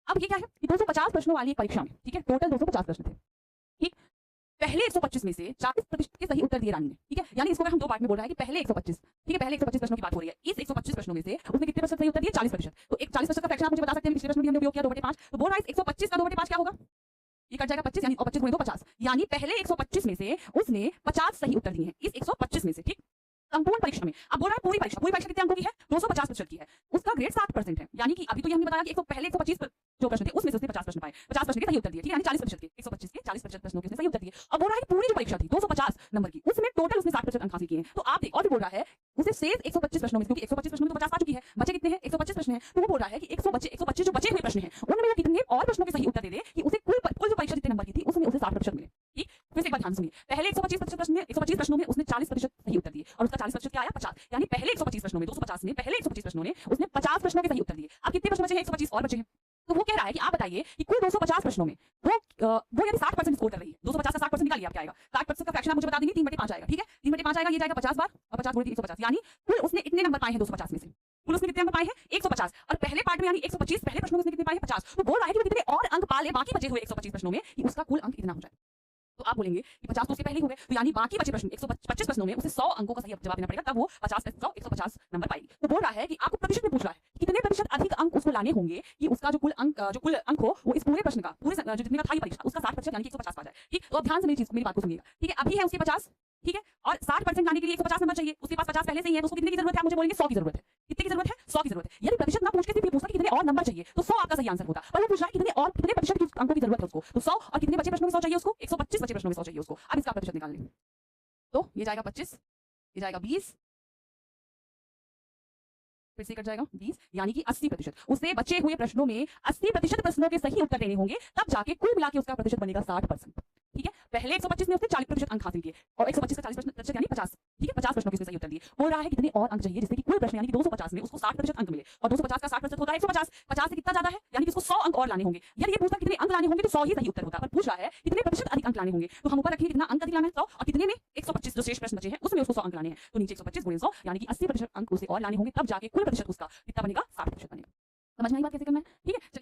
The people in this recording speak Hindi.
अब ये क्या है कि 250 प्रश्नों वाली एक परीक्षा में, ठीक है, टोटल 250 प्रश्न थे, ठीक। पहले 125 में से 40% के सही उत्तर दिए रानी ने, ठीक है। यानी इसको हम दो पार्ट में बोल रहा है कि पहले 125, ठीक है, पहले 125 प्रश्नों की बात हो रही है। इस 125 प्रश्नों में से उसने कितने प्रतिशत सही उत्तर दिए? 40%। तो एक 40% का फ्रैक्शन आप मुझे बता सकते हैं, पिछले प्रश्न में भी हमने उपयोग किया 2/5। तो बोल रहा है 125 का 2/5 क्या होगा? ये कट जाएगा 25, यानी 25 गुणे 2 50, यानी पहले 125 में से उसने 50 सही उत्तर दिए हैं इस 125 में से, ठीक। संपूर्ण परीक्षा में, अब बोल रहा है पूरी परीक्षा कितने अंकों की है? 250% की है, उसका ग्रेड 60% है। यानी कि अभी तो ये हमने बताया कि पहले 125 जो प्रश्न थे उसमें से उसने 50 प्रश्न पाए, 50 प्रश्न के सही उत्तर दिए, ठीक है, यानी 40% के 125 के 40% प्रश्नों के सही उत्तर दिए। अब बोल रहा है कि पूरी जो परीक्षा थी 250 नंबर की, उसमें टोटल उसने 60% अंक हासिल किए हैं। तो आप देखिए, और भी बोल रहा है उसे शेष 125 प्रश्नों में, क्योंकि 125 प्रश्नों में तो 50 आ चुकी है, बचे कितने हैं? 125 प्रश्न हैं। तो वो बोल रहा है कि 125 जो बचे हुए प्रश्न हैं उनमें वो कितने और प्रश्नों के सही उत्तर दे दे कि उसे कुल जो परीक्षा जितने नंबर की थी उसमें उसे 60% मिले, ठीक। फिर से एक बार ध्यान सुनिए, पहले 125 प्रश्न में 125 प्रश्नों में उसने 40% सही उत्तर दिए और उसका 40% क्या आया? 50। यानी पहले 125 प्रश्नों में, 250 में पहले 125 प्रश्नों ने उसने 50 प्रश्नों के सही उत्तर दिए। अब कितने प्रश्न बचे हैं? 125 और बचे हैं। तो वो कह रहा है कि आप बताइए कि कुल 250 प्रश्नों में वो यदि 60% स्कोर कर रही है, 250 का 60% निकालिए, आप क्या आएगा? 60% का फ्रैक्शन आप मुझे बता देंगे, 3/5 आएगा, ठीक है। 3/5 आएगा, ये जाएगा 50 बार और 50 गुणे 150, यानी कुल उसने इतने नंबर पाए हैं 250 में से। कुल उसने कितने नंबर पाए हैं? 150। और पहले पार्ट में यानी 125 पहले प्रश्नों में उसने कितने पाए हैं? 50। तो बोल रहा है कि वो कितने और अंक पा ले बाकी बचे हुए 125 प्रश्नों में कि उसका कुल अंक इतना हो जाए। तो आप बोलेंगे कि 50 तो उसके पहले ही हो गए, तो यानी बाकी बचे प्रश्न 125 प्रश्नों में उसे 100 अंकों का सही जवाब देना पड़ेगा, तब वो 50 पे 100 150 नंबर पाएगी। तो बोल रहा है कि आपको प्रतिशत में पूछ रहा है कि कितने प्रतिशत अधिक अंक उसको लाने होंगे कि उसका जो कुल अंक हो वो इस पूरे प्रश्न का, पूरे जो जितने का था ये परीक्षा, उसका 60% यानी कि 150 पा जाए, ठीक। तो अब ध्यान से मेरी बात को सुनिएगा, ठीक है। अभी है उसके 50, ठीक है, और 60% लाने के लिए 150 नंबर चाहिए, उसके पास 50 पहले से ही है, तो उसको कितने की जरूरत है? आप मुझे बोलेंगे 100 की जरूरत है। कितने की जरूरत है? 100 की जरूरत है। यदि प्रतिशत ना पूछ के सिर्फ ये पूछता कि कितने और नंबर चाहिए, तो 100 आपका सही आंसर होता। पर वो पूछ रहा है कितने प्रतिशत की अंकों की जरूरत है उसको, तो 100, और कितने बचे प्रश्नों में 100 चाहिए उसको? 125 बचे प्रश्नों में 100 चाहिए उसको। अब इसका प्रतिशत निकाल लें, तो ये जाएगा 25, ये जाएगा 20, फिर से कट जाएगा 20, यानी कि 80%। उसे बचे हुए प्रश्नों में 80% प्रश्नों के सही उत्तर देने होंगे, तब जाके कुल मिला के उसका प्रतिशत बनेगा 60%, ठीक है। पहले 125 में उसने 40% अंक हासिल किए और 125 का 40% यानी 50, ठीक है, 50 प्रश्नों के सही उत्तर दिए। बोल रहा है कितने और अंक चाहिए जिससे कि कुल प्रश्न यानी कि 250 में उसको 60% अंक मिले, और 250 का 60% होता है 150, 50 से कितना ज्यादा है, यानी कि उसको 100 अंक और लाने होंगे। यदि ये पूछता कितने अंक लाने होंगे तो 100 ही सही उत्तर होता, पर पूछ रहा है कितने प्रतिशत अधिक अंक लाने होंगे। तो हम ऊपर रखिए कितना अंक अधिक लाना है 100, और कितने में 125 जो शेष प्रश्न बचे हैं उसमें उसको 100 अंक लाने हैं, तो नीचे 125 गुणे 100 यानी कि 80% अंक उसे और लाने होंगे, तब जाके कुल प्रतिशत उसका कितना बनेगा? 60% बनेगा। समझ में आई बात कैसे करना है, ठीक है।